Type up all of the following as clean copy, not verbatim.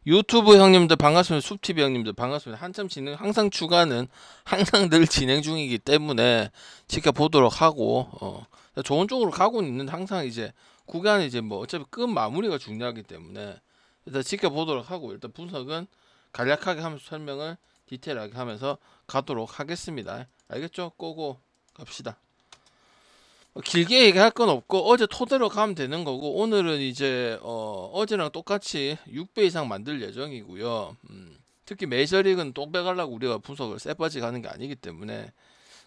유튜브 형님들 반갑습니다. 숲TV 형님들 반갑습니다. 한참 진행, 항상 추가는 항상 늘 진행 중이기 때문에 지켜보도록 하고, 좋은 쪽으로 가고는 있는데 항상 이제 구간이 이제 뭐 어차피 끝 마무리가 중요하기 때문에 일단 지켜보도록 하고, 일단 분석은 간략하게 하면서 설명을 디테일하게 하면서 가도록 하겠습니다. 알겠죠? 꼬고 갑시다. 길게 얘기할 건 없고 어제 토대로 가면 되는 거고, 오늘은 이제 어제랑 똑같이 6배 이상 만들 예정이고요. 특히 메이저리그는 똥 빼가려고 우리가 분석을 쎄빠지 가는 게 아니기 때문에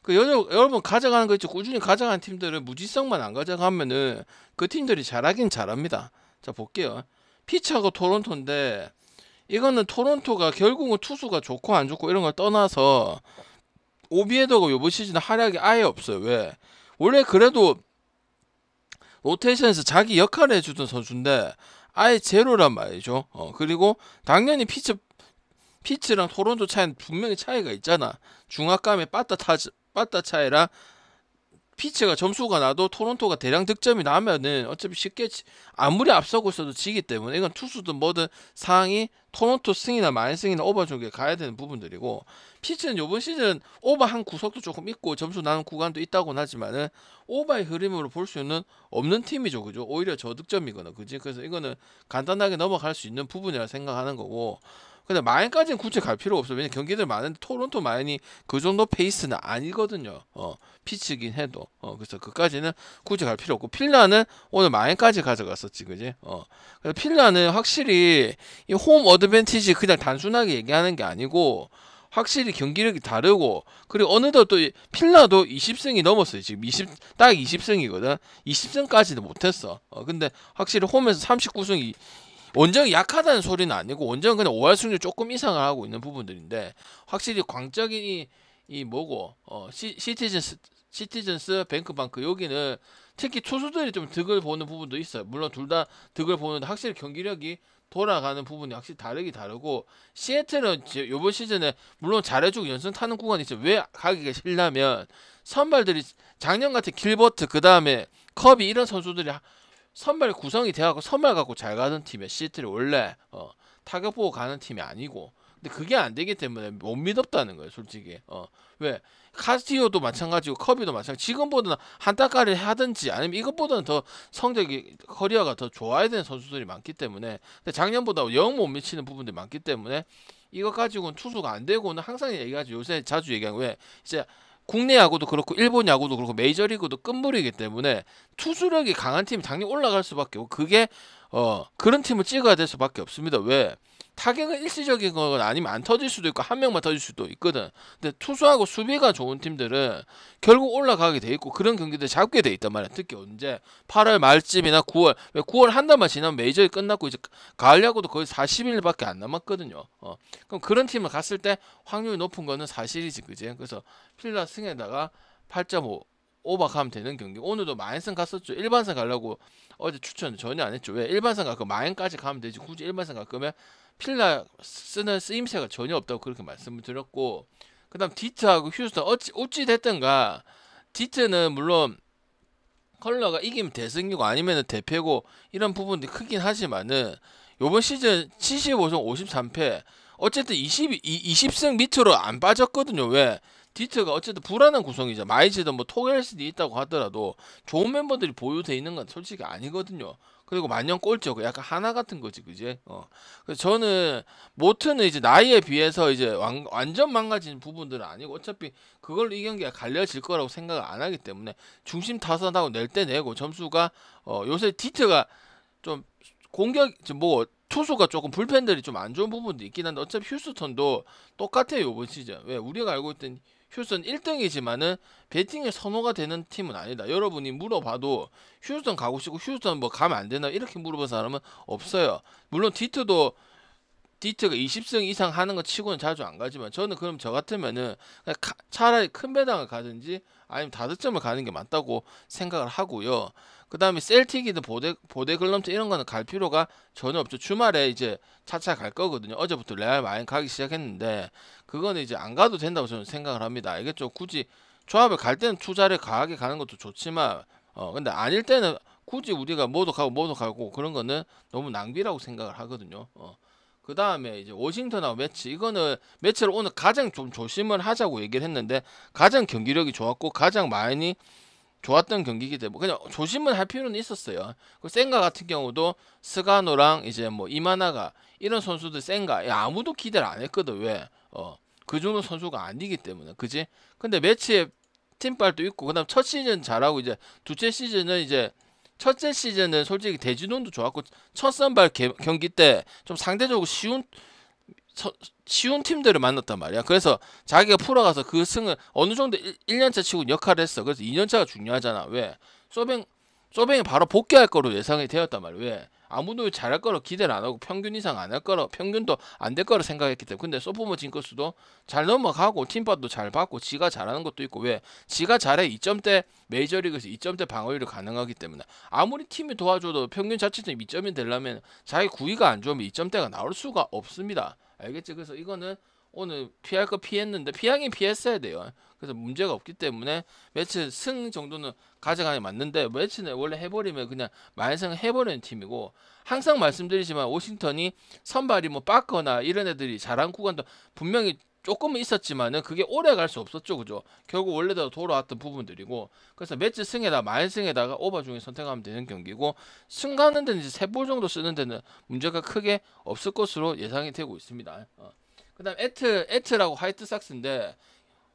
그 여러분 가져가는 거 있죠. 꾸준히 가져가는 팀들은 무지성만 안 가져가면은 그 팀들이 잘하긴 잘합니다. 자, 볼게요. 피처하고 토론토인데, 이거는 토론토가 결국은 투수가 좋고 안 좋고 이런 걸 떠나서 오비에도가 요번 시즌 활약이 아예 없어요. 왜? 원래 그래도 로테이션에서 자기 역할을 해주던 선수인데 아예 제로란 말이죠. 그리고 당연히 피츠랑 토론토 차이는 분명히 차이가 있잖아. 중압감의 빠따 차이랑 피츠가 점수가 나도 토론토가 대량 득점이 나면은 어차피 쉽게 아무리 앞서고 있어도 지기 때문에 이건 투수든 뭐든 상황이 토론토 승이나 마이너스승이나 오버 쪽에 가야 되는 부분들이고, 피츠는 요번 시즌 오버 한 구석도 조금 있고 점수 나는 구간도 있다고는 하지만은 오버의 흐름으로 볼 수는 없는 팀이죠. 그죠? 오히려 저득점이거나, 그지? 그래서 이거는 간단하게 넘어갈 수 있는 부분이라 생각하는 거고, 근데 마인까지는 굳이 갈 필요 없어. 왜냐면 경기들 많은데 토론토 마인이 그 정도 페이스는 아니거든요. 피치긴 해도. 그래서 그까지는 굳이 갈 필요 없고, 필라는 오늘 마인까지 가져갔었지, 그지? 그래서 필라는 확실히 이 홈 어드밴티지 그냥 단순하게 얘기하는 게 아니고 확실히 경기력이 다르고, 그리고 어느덧 또 필라도 20승이 넘었어요. 지금 딱 20승이거든. 20승까지도 못했어. 근데 확실히 홈에서 39승이, 원정이 약하다는 소리는 아니고 원정은 그냥 5할 승률 조금 이상을 하고 있는 부분들인데, 확실히 광적인 이 뭐고 시티즌스 뱅크방크 여기는 특히 투수들이 좀 득을 보는 부분도 있어요. 물론 둘 다 득을 보는데 확실히 경기력이 돌아가는 부분이 확실히 다르고, 시애틀은 요번 시즌에 물론 잘해주고 연승 타는 구간이 있어요. 왜 가기가 싫냐면 선발들이 작년 같은 길버트 그 다음에 커비 이런 선수들이 선발 구성이 돼갖고 선발 갖고 잘 가던 팀이야. 시애틀이 원래 타격 보고 가는 팀이 아니고. 근데 그게 안 되기 때문에 못 믿었다는 거예요, 솔직히. 왜? 카스티오도 마찬가지고 커비도 마찬가지. 지금보다는 한 따까리 하든지 아니면 이것보다는 더 성적이 커리어가 더 좋아야 되는 선수들이 많기 때문에, 근데 작년보다 영 못 미치는 부분들이 많기 때문에 이거 가지고는 투수가 안 되고는 항상 얘기하죠. 요새 자주 얘기하는, 왜 이제 국내 야구도 그렇고 일본 야구도 그렇고 메이저리그도 끝물이기 때문에 투수력이 강한 팀이 당연히 올라갈 수밖에 없고, 그게 그런 팀을 찍어야 될 수밖에 없습니다. 왜? 타격은 일시적인 건 아니면 안 터질 수도 있고 한 명만 터질 수도 있거든. 근데 투수하고 수비가 좋은 팀들은 결국 올라가게 돼 있고 그런 경기들 잡게 돼 있단 말이야. 특히 언제 8월 말쯤이나 9월, 왜 9월 한 달만 지나면 메이저리 끝났고 이제 가을 야구도 거의 40일밖에 안 남았거든요. 그럼 그런 팀을 갔을 때 확률이 높은 거는 사실이지, 그지? 그래서 필라 승에다가 8.5 오버가면 되는 경기. 오늘도 마인승 갔었죠. 일반승 가려고 어제 추천 전혀 안 했죠. 왜? 일반승 갈거 마인까지 가면 되지. 굳이 일반승 갈 거면 필라 쓰는 쓰임새가 전혀 없다고 그렇게 말씀을 드렸고, 그 다음 디트하고 휴스턴 어찌 됐든가 디트는 물론 컬러가 이기면 대승이고 아니면 대패고 이런 부분들이 크긴 하지만은 요번 시즌 75승 53패 어쨌든 20승 밑으로 안 빠졌거든요. 왜? 디트가 어쨌든 불안한 구성이죠. 마이즈든 뭐 토겔스도 있다고 하더라도 좋은 멤버들이 보유돼 있는 건 솔직히 아니거든요. 그리고 만년 꼴찌고 약간 하나 같은 거지, 그지? 그래서 저는 모트는 이제 나이에 비해서 이제 완전 망가진 부분들은 아니고 어차피 그걸로 이 경기가 갈려질 거라고 생각을 안 하기 때문에 중심 타선하고 낼 때 내고 점수가, 요새 디트가 좀 공격 뭐 투수가 조금 불펜들이 좀 안 좋은 부분도 있긴 한데 어차피 휴스턴도 똑같아요 요번 시즌. 왜? 우리가 알고 있던 휴스턴 1등이지만은 배팅에 선호가 되는 팀은 아니다. 여러분이 물어봐도 휴스턴 가고 싶고 휴스턴 뭐 가면 안 되나 이렇게 물어본 사람은 없어요. 물론 디트가 20승 이상 하는 거 치고는 자주 안 가지만, 저는 그럼 저 같으면은 그냥 차라리 큰 배당을 가든지 아니면 다득점을 가는 게 맞다고 생각을 하고요. 그 다음에 셀틱이든 보대 글럼트 이런 거는 갈 필요가 전혀 없죠. 주말에 이제 차차 갈 거거든요. 어제부터 레알 마인 가기 시작했는데 그거는 이제 안 가도 된다고 저는 생각을 합니다. 알겠죠? 굳이 조합을 갈 때는 투자를 강하게 가는 것도 좋지만, 근데 아닐 때는 굳이 우리가 모두 가고 그런 거는 너무 낭비라고 생각을 하거든요. 그 다음에 이제 워싱턴하고 매치, 이거는 매치를 오늘 가장 좀 조심을 하자고 얘기를 했는데 가장 경기력이 좋았고 가장 많이 좋았던 경기이기 때문에 그냥 조심은 할 필요는 있었어요. 그 센가 같은 경우도 스가노랑 이제 뭐 이마나가 이런 선수들 센가 아무도 기대를 안 했거든. 왜? 그 정도 선수가 아니기 때문에 그지? 근데 매치에 팀빨도 있고 그다음 첫 시즌 잘하고 이제 두째 시즌은 이제 첫째 시즌은 솔직히 대진운도 좋았고 첫 선발 경기 때 좀 상대적으로 쉬운 팀들을 만났단 말이야. 그래서 자기가 풀어가서 그 승을 어느 정도 1년차 치고 역할을 했어. 그래서 2년차가 중요하잖아. 왜? 소뱅이 바로 복귀할 거로 예상이 되었단 말이야. 왜? 아무도 잘할 거로 기대를 안 하고 평균 이상 안 할 거로 평균도 안 될 거로 생각했기 때문에. 근데 소포머 징크스도 잘 넘어가고 팀파도 잘 받고 지가 잘하는 것도 있고. 왜? 지가 잘해. 2점대 메이저리그에서 2점대 방어율이 가능하기 때문에 아무리 팀이 도와줘도 평균 자체점 2점이 되려면 자기 구위가 안 좋으면 2점대가 나올 수가 없습니다. 알겠지? 그래서 이거는 오늘 피할 거 피했는데 피하긴 피했어야 돼요. 그래서 문제가 없기 때문에 매치 승 정도는 가져가는 게 맞는데 매치는 원래 해버리면 그냥 만승 해버리는 팀이고 항상 말씀드리지만 워싱턴이 선발이 뭐 빠거나 이런 애들이 잘한 구간도 분명히 조금은 있었지만은 그게 오래 갈 수 없었죠. 그죠? 결국 원래대로 돌아왔던 부분들이고 그래서 매치 승에다 만승에다가 오버 중에 선택하면 되는 경기고 승 가는 데는 이제 3볼 정도 쓰는 데는 문제가 크게 없을 것으로 예상이 되고 있습니다. 그 다음 에트라고 화이트삭스인데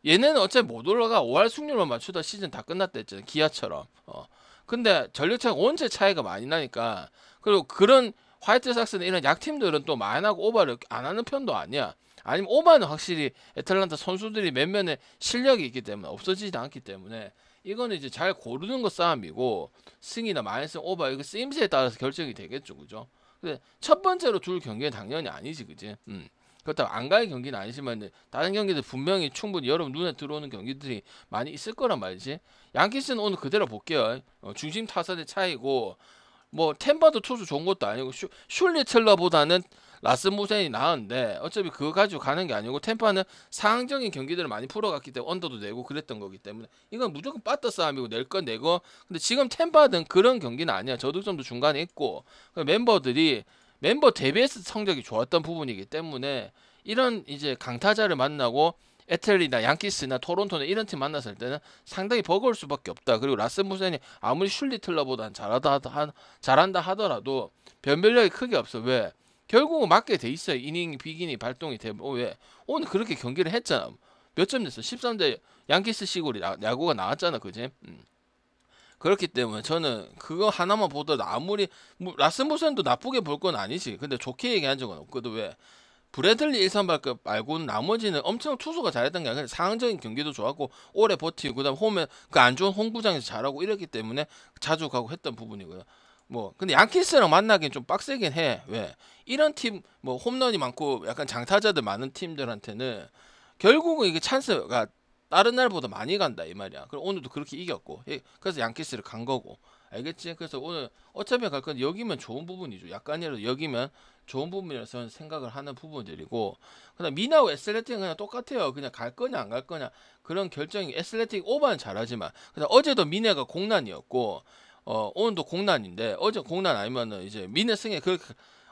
얘네는 어차피 못 올라가. 5할 승률만 맞추다 시즌 다 끝났다 했잖아요. 기아처럼. 근데 전력차가 원체 차이가 많이 나니까 그리고 그런 화이트삭스는 이런 약팀들은 또 많이 하고 오버를 안 하는 편도 아니야. 아니면 오버는 확실히 애틀란타 선수들이 몇몇의 실력이 있기 때문에 없어지지 않기 때문에 이거는 이제 잘 고르는 거 싸움이고 승이나 마이너스 오버 이거 쓰임새에 따라서 결정이 되겠죠. 그죠? 근데 첫 번째로 둘 경기는 당연히 아니지. 그지? 그렇다고 안 갈 경기는 아니지만 다른 경기들 분명히 충분히 여러분 눈에 들어오는 경기들이 많이 있을 거란 말이지. 양키스는 오늘 그대로 볼게요. 중심 타선의 차이고 뭐 템바도 투수 좋은 것도 아니고 슐리틀러보다는 라스무센이 나은데 어차피 그거 가지고 가는 게 아니고 템파는 상황적인 경기들을 많이 풀어갔기 때문에 언더도 내고 그랬던 거기 때문에 이건 무조건 빠따 싸움이고 낼 건 내고 근데 지금 템파는 그런 경기는 아니야. 저득점도 중간에 있고 멤버 대비해서 성적이 좋았던 부분이기 때문에 이런 이제 강타자를 만나고 에틀리나 양키스나 토론토나 이런 팀 만났을 때는 상당히 버거울 수밖에 없다. 그리고 라스무센이 아무리 슐리틀러보단 잘한다 하더라도 변별력이 크게 없어. 왜? 결국은 맞게 돼 있어요. 이닝 비기니 발동이 되고 왜? 오늘 그렇게 경기를 했잖아. 몇 점 냈어? 13대 양키스 시골이 야구가 나왔잖아. 그지? 그렇기 때문에 저는 그거 하나만 보더라도 아무리 뭐 라스무센도 나쁘게 볼 건 아니지. 근데 좋게 얘기한 적은 없거든. 왜? 브래들리 1선발급 말고는 나머지는 엄청 투수가 잘했던 게 아니라 상황적인 경기도 좋았고 오래 버티고 그다음 홈에 그 안 좋은 홈구장에서 잘하고 이랬기 때문에 자주 가고 했던 부분이고요. 뭐 근데 양키스랑 만나긴 좀 빡세긴 해. 왜? 이런 팀 뭐 홈런이 많고 약간 장타자들 많은 팀들한테는 결국은 이게 찬스가 다른 날보다 많이 간다 이 말이야. 그럼 오늘도 그렇게 이겼고 그래서 양키스를 간 거고 알겠지? 그래서 오늘 어차피 갈 건 여기면 좋은 부분이죠. 약간이라도 여기면 좋은 부분이라서 생각을 하는 부분들이고 그다음 미나하고 애슬레틱은 그냥 똑같아요. 그냥 갈 거냐 안 갈 거냐 그런 결정이 애슬레틱 오버는 잘하지만 그다음 어제도 미네가 공난이었고 오늘도 공난인데 어제 공난 아니면은 이제 미네 승에 그렇게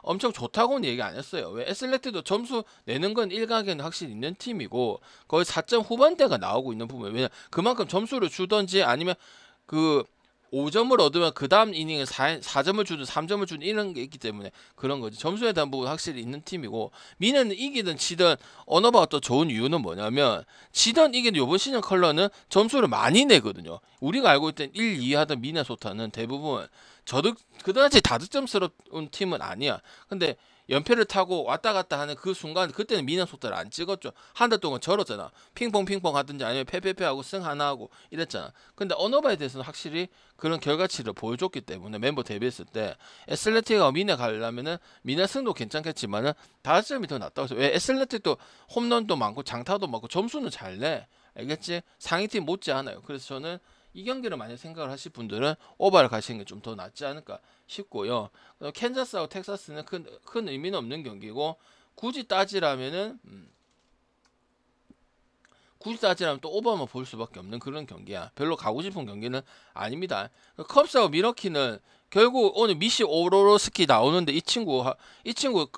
엄청 좋다고는 얘기 안 했어요. 왜? 애슬레틱도 점수 내는 건 일각에는 확실히 있는 팀이고 거의 4점 후반대가 나오고 있는 부분. 왜냐 그만큼 점수를 주던지 아니면 그 5점을 얻으면 그 다음 이닝에 4점을 주든 3점을 주든 이런 게 있기 때문에 그런 거지. 점수에 대한 부분 확실히 있는 팀이고 미네는 이기든 지든 언어바가 또 좋은 이유는 뭐냐면 지든 이기든 요번 시즌 컬러는 점수를 많이 내거든요. 우리가 알고 있던 1, 2 하던 미네소타는 대부분 그다지 다득점스러운 팀은 아니야. 근데 연패를 타고 왔다 갔다 하는 그 순간 그때는 미네소타를 안 찍었죠. 한 달 동안 절었잖아. 핑퐁 하든지 아니면 패패패 하고 승 하나 하고 이랬잖아. 근데 언어바에 대해서는 확실히 그런 결과치를 보여줬기 때문에 멤버 데뷔했을 때 애슬레틱하고 미네 가려면은 미네 승도 괜찮겠지만은 5점이 더 낫다고 해서 왜 애슬레틱도 홈런도 많고 장타도 많고 점수는 잘 내. 알겠지? 상위팀 못지 않아요. 그래서 저는 이 경기를 만약 생각을 하실 분들은 오버를 가시는 게 좀 더 낫지 않을까 싶고요. 캔자스하고 텍사스는 큰 의미는 없는 경기고 굳이 따지라면은 굳이 따지라면 또 오버만 볼 수밖에 없는 그런 경기야. 별로 가고 싶은 경기는 아닙니다. 컵스하고 미러키는 결국 오늘 미시 오로로스키 나오는데 이 친구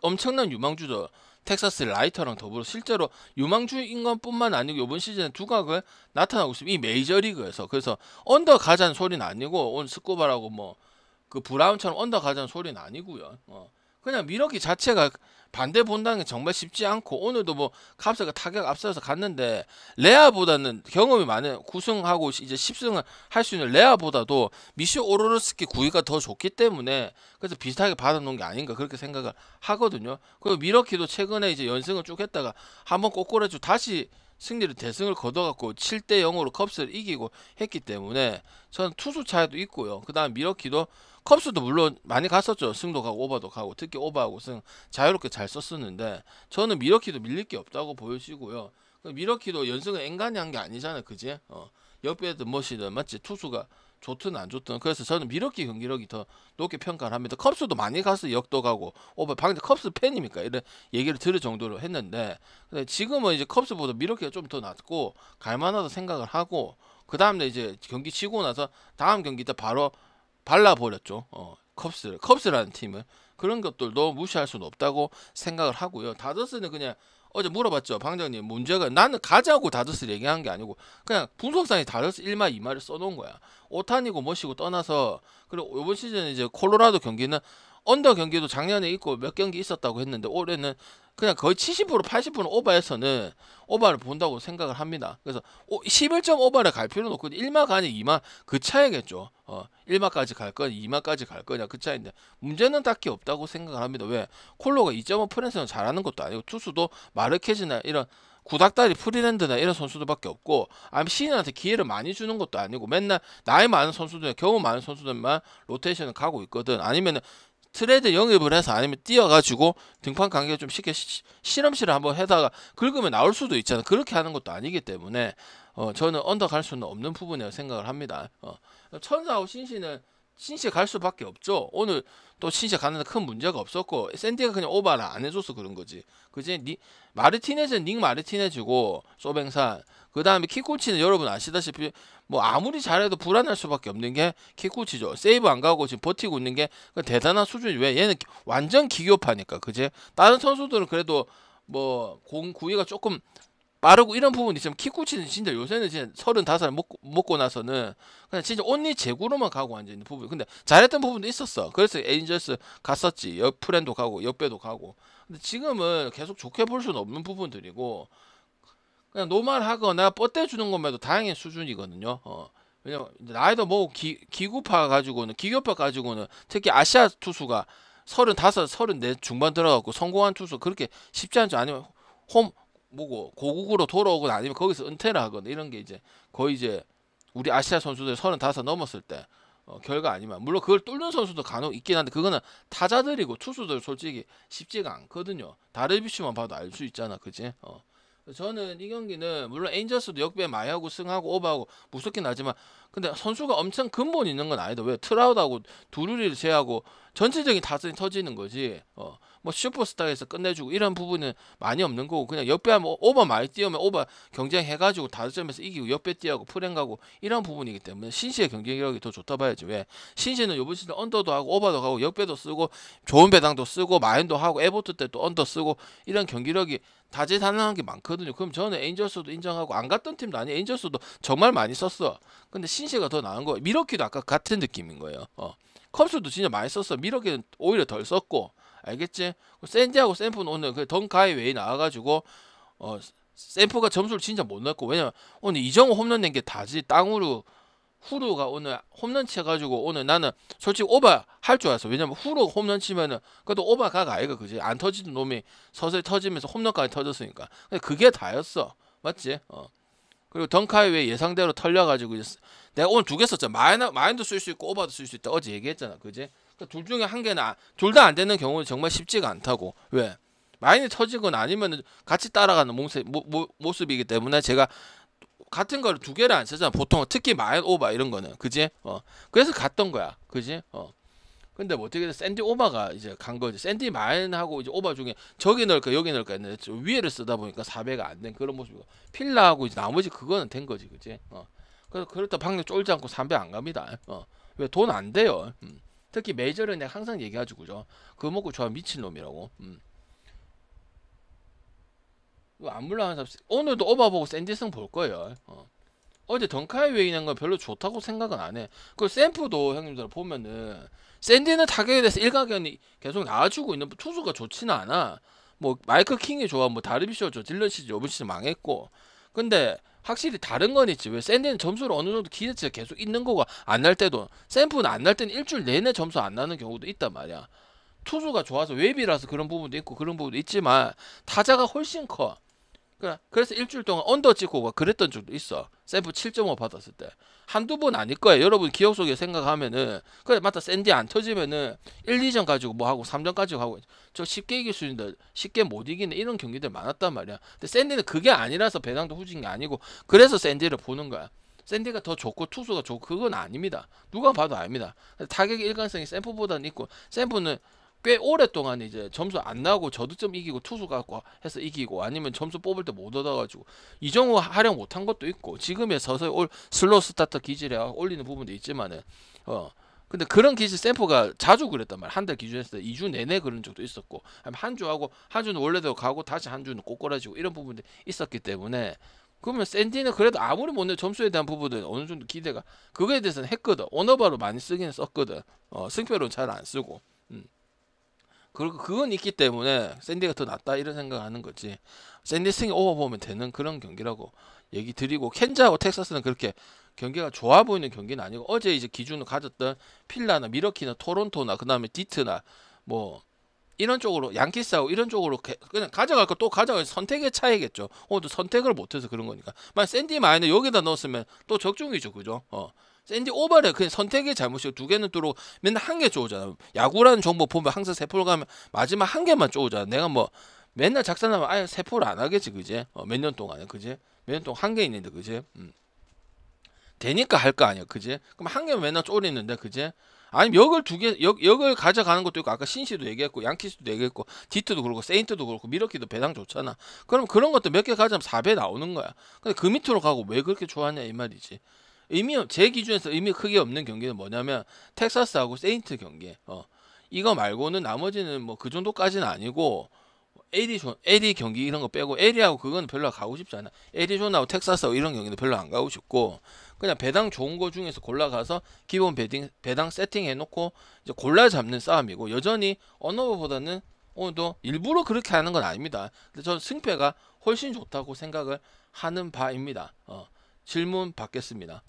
엄청난 유망주죠. 텍사스 라이터랑 더불어 실제로 유망주인 것뿐만 아니고 이번 시즌에 두각을 나타나고 있습니다. 이 메이저리그에서. 그래서 언더 가자는 소리는 아니고 오늘 스쿠바라고 뭐 그 브라운처럼 언더 가자는 소리는 아니고요. 그냥 미러키 자체가 반대 본다는 게 정말 쉽지 않고 오늘도 뭐 캅스가 타격 앞서서 갔는데 레아보다는 경험이 많은 9승하고 이제 10승을 할 수 있는 레아보다도 미시 오로로스키 구위가 더 좋기 때문에 그래서 비슷하게 받아놓은 게 아닌가 그렇게 생각을 하거든요. 그리고 미러키도 최근에 이제 연승을 쭉 했다가 한번 꼬꾸라지고 다시 승리를 대승을 거둬갖고 7대 0으로 컵스를 이기고 했기 때문에 저는 투수 차이도 있고요. 그 다음 미러키도 컵스도 물론 많이 갔었죠. 승도 가고 오버도 가고 특히 오버하고 승 자유롭게 잘 썼었는데 저는 미러키도 밀릴 게 없다고 보여지고요. 미러키도 연승을 앵간히 한 게 아니잖아요. 그지? 옆에든 멋이든 맞지? 투수가 좋든 안 좋든 그래서 저는 미러키 경기력이 더 높게 평가를 합니다. 컵스도 많이 가서 역도 가고 오버 방금 컵스 팬입니까? 이런 얘기를 들을 정도로 했는데 근데 지금은 이제 컵스보다 미러키가 좀 더 낫고 갈만하다 생각을 하고 그 다음에 이제 경기 치고 나서 다음 경기 때 바로 발라버렸죠. 컵스라는 팀을. 그런 것들도 무시할 수는 없다고 생각을 하고요. 다저스는 그냥 어제 물어봤죠. 방장님 문제가 나는 가자고 다저스를 얘기한 게 아니고 그냥 분석상에 다저스 1마 2마를 써놓은 거야. 오타니고 뭐시고 떠나서 그리고 이번 시즌 이제 콜로라도 경기는 언더 경기도 작년에 있고 몇 경기 있었다고 했는데 올해는 그냥 거의 70% 80% 오버에서는 오버를 본다고 생각을 합니다. 그래서 11점 오버를 갈 필요는 없고 1마 가니 2마 그 차이겠죠. 1마까지 갈 거냐 2마까지 갈 거냐 그 차이인데 문제는 딱히 없다고 생각을 합니다. 왜? 콜로가 2.5 프랜스는 잘하는 것도 아니고 투수도 마르케즈나 이런 구닥다리 프리랜드나 이런 선수들밖에 없고 아니면 시인한테 기회를 많이 주는 것도 아니고 맨날 나이 많은 선수들 경험 많은 선수들만 로테이션을 가고 있거든. 아니면 트레이드 영입을 해서 아니면 뛰어가지고 등판 관계 좀 쉽게 실험실을 한번 해다가 긁으면 나올 수도 있잖아. 그렇게 하는 것도 아니기 때문에 저는 언더 갈 수는 없는 부분이라고 생각을 합니다. 천사하고 신시 갈 수밖에 없죠. 오늘 또 신시 가는데 큰 문제가 없었고 샌디가 그냥 오버를 안 해줘서 그런 거지. 그지? 마르티네즈는 닉 마르티네즈고 소뱅산 그 다음에 키코치는 여러분 아시다시피 뭐 아무리 잘해도 불안할 수밖에 없는 게 키코치죠. 세이브 안 가고 지금 버티고 있는 게 대단한 수준이 왜 얘는 완전 기교파니까 그지? 다른 선수들은 그래도 뭐 공 구위가 조금 빠르고 이런 부분이 있으면 키쿠치는 진짜 요새는 진짜 35살 먹고 나서는 그냥 진짜 온리 제구로만 가고 앉아 있는 부분. 근데 잘했던 부분도 있었어. 그래서 에인절스 갔었지. 옆 프렌도 가고 옆배도 가고. 근데 지금은 계속 좋게 볼 수는 없는 부분들이고 그냥 노말하거나 뻗대주는 것만 해도 다행인 수준이거든요. 왜냐면 나이도 뭐 기구파 가지고는 기교파 가지고는 특히 아시아 투수가 35, 34 중반 들어가고 성공한 투수 그렇게 쉽지 않죠. 아니면 뭐고 고국으로 돌아오거나 아니면 거기서 은퇴를 하거나 이런 게 이제 거의 이제 우리 아시아 선수들 35 넘었을 때 결과 아니면 물론 그걸 뚫는 선수도 간혹 있긴 한데 그거는 타자들이고 투수들 솔직히 쉽지가 않거든요. 다르비슈만 봐도 알 수 있잖아, 그지? 저는 이 경기는 물론 에인저스도 역배 많이 하고 승하고 오버하고 무섭긴 하지만 근데 선수가 엄청 근본 있는 건 아니다. 왜 트라우드하고 두루리를 제하고 전체적인 타선이 터지는 거지. 뭐 슈퍼스타에서 끝내주고 이런 부분은 많이 없는 거고 그냥 역배하면 오버 많이 뛰어면 오버 경쟁해가지고 다점에서 이기고 역배 뛰어가고 프랭 가고 이런 부분이기 때문에 신시의 경쟁력이 더 좋다 봐야지. 왜? 신시는 요번 시즌 언더도 하고 오버도 하고 역배도 쓰고 좋은 배당도 쓰고 마인도 하고 에보트 때 또 언더 쓰고 이런 경기력이 다재다능한 게 많거든요. 그럼 저는 에인저스도 인정하고 안 갔던 팀도 아니 에인저스도 정말 많이 썼어. 근데 신시가 더 나은 거예요. 미러키도 아까 같은 느낌인 거예요. 컵스도 진짜 많이 썼어. 미러키는 오히려 덜 썼고 알겠지? 샌디하고 샘프는 오늘 그 덩카이 웨이 나와가지고 샘프가 점수를 진짜 못 넣었고 왜냐면 오늘 이정우 홈런 낸 게 다지 땅으로 후루가 오늘 홈런 쳐가지고 오늘 나는 솔직히 오버 할 줄 알았어. 왜냐면 후루 홈런 치면은 그래도 오버 가가 아이가 그지? 안 터지던 놈이 서서히 터지면서 홈런까지 터졌으니까. 근데 그게 다였어. 맞지? 그리고 덩카이 왜 예상대로 털려가지고 내가 오늘 두 개 썼잖아. 마인도 쓸 수 있고 오버도 쓸 수 있다. 어제 얘기했잖아. 그지? 그러니까 둘 중에 한 개는 둘 다 안 되는 경우는 정말 쉽지가 않다고. 왜? 마인이 터지거나 아니면 같이 따라가는 모습이기 때문에 제가 같은 거를 두 개를 안 쓰잖아. 보통 특히 마인 오버 이런 거는 그지? 그래서 갔던 거야. 그지? 근데 뭐 어떻게 샌디 오버가 이제 간 거지. 샌디 마인하고 이제 오버 중에 저기 넣을까 여기 넣을까 했는데 위에를 쓰다 보니까 4배가 안 된 그런 모습이고, 필라하고 이제 나머지 그거는 된 거지, 그지? 그래서 그렇다 박력 쫄지 않고 3배 안 갑니다. 왜 돈 안 돼요. 특히 메이저는 내가 항상 얘기하죠, 그죠? 그거 먹고 좋아 미친 놈이라고. 이거 안 물러가는 사람 오늘도 오버 보고 샌디슨 볼 거예요. 어제 덩카이 웨이는 건 별로 좋다고 생각은 안 해. 그 샘프도 형님들 보면은 샌디는 타격에 대해서 일가견이 계속 나와주고 있는 투수가 좋지는 않아. 뭐 마이클 킹이 좋아, 뭐 다르비쇼 좋아, 딜런 시즌 요번 시즌 망했고. 근데 확실히 다른 건 있지. 왜 샌디는 점수를 어느 정도 기대치가 계속 있는 거가 안 날 때도, 샘프는 안 날 때는 일주일 내내 점수 안 나는 경우도 있단 말이야. 투수가 좋아서 웹이라서 그런 부분도 있고 그런 부분도 있지만 타자가 훨씬 커. 그래서 일주일 동안 언더 찍고 그랬던 적도 있어. 샘프 7.5 받았을 때. 한두 번 아닐 거예요. 여러분 기억 속에 생각하면은, 그래 맞다, 샌디 안 터지면은 1, 2전 가지고 뭐 하고 3전 가지고 하고 저 쉽게 이길 수 있는데 쉽게 못 이기는 이런 경기들 많았단 말이야. 근데 샌디는 그게 아니라서 배당도 후진 게 아니고, 그래서 샌디를 보는 거야. 샌디가 더 좋고 투수가 좋고 그건 아닙니다. 누가 봐도 압니다. 타격의 일관성이 샘프보다는 있고, 샘프는 꽤 오랫동안 이제 점수 안 나고 저득점 이기고 투수 갖고 해서 이기고, 아니면 점수 뽑을 때 못 얻어가지고 이정우 활용 못한 것도 있고, 지금의 서서히 슬로우 스타터 기질에 올리는 부분도 있지만은 근데 그런 기질 샘프가 자주 그랬단 말이야. 한 달 기준에서 2주 내내 그런 적도 있었고, 한 주하고 한 주는 원래대로 가고 다시 한 주는 꼬꾸라지고 이런 부분들이 있었기 때문에, 그러면 샌디는 그래도 아무리 못내 점수에 대한 부분은 어느 정도 기대가 그거에 대해서는 했거든. 오너바로 많이 쓰기는 썼거든. 승표로 잘 안 쓰고. 그리고 그건 있기 때문에 샌디가 더 낫다 이런 생각하는 거지. 샌디 승이 오버 보면 되는 그런 경기라고 얘기 드리고, 켄자하고 텍사스는 그렇게 경기가 좋아 보이는 경기는 아니고, 어제 이제 기준을 가졌던 필라나 미러키나 토론토나 그 다음에 디트나 뭐 이런 쪽으로 양키스하고 이런 쪽으로 그냥 가져갈 거 또 가져갈 선택의 차이겠죠. 오늘도 선택을 못해서 그런 거니까. 만약 샌디 마이너 여기다 넣었으면 또 적중이죠, 그죠? 샌디 오버래 그냥 선택의 잘못이고, 두 개는 뚫고 맨날 한 개 쪼오잖아. 야구라는 종목 보면 항상 세포를 가면 마지막 한 개만 쪼오잖아. 내가 뭐 맨날 작살나면 아예 세포를 안 하겠지, 그지? 몇 년 동안에, 그지? 몇 년 동안 한 개 있는데, 그지? 되니까 할 거 아니야, 그지? 그럼 한 개만 맨날 쪼리는데, 그지? 아니면 역을 두 개, 역을 가져가는 것도 있고, 아까 신시도 얘기했고, 양키스도 얘기했고, 디트도 그렇고, 세인트도 그렇고, 미러키도 배당 좋잖아. 그럼 그런 것도 몇 개 가져면 4배 나오는 거야. 근데 그 밑으로 가고 왜 그렇게 좋아하냐 이 말이지. 제 기준에서 의미 크게 없는 경기는 뭐냐면 텍사스하고 세인트 경기. 이거 말고는 나머지는 뭐 그 정도까지는 아니고, 에리 경기 이런 거 빼고, 에리하고 그건 별로 가고 싶지 않아. 애리조나하고 텍사스하고 이런 경기는 별로 안 가고 싶고, 그냥 배당 좋은 거 중에서 골라가서 기본 배당 세팅해 놓고 이제 골라 잡는 싸움이고, 여전히 언어보다는 오늘도 일부러 그렇게 하는 건 아닙니다. 근데 전 승패가 훨씬 좋다고 생각을 하는 바입니다. 질문 받겠습니다.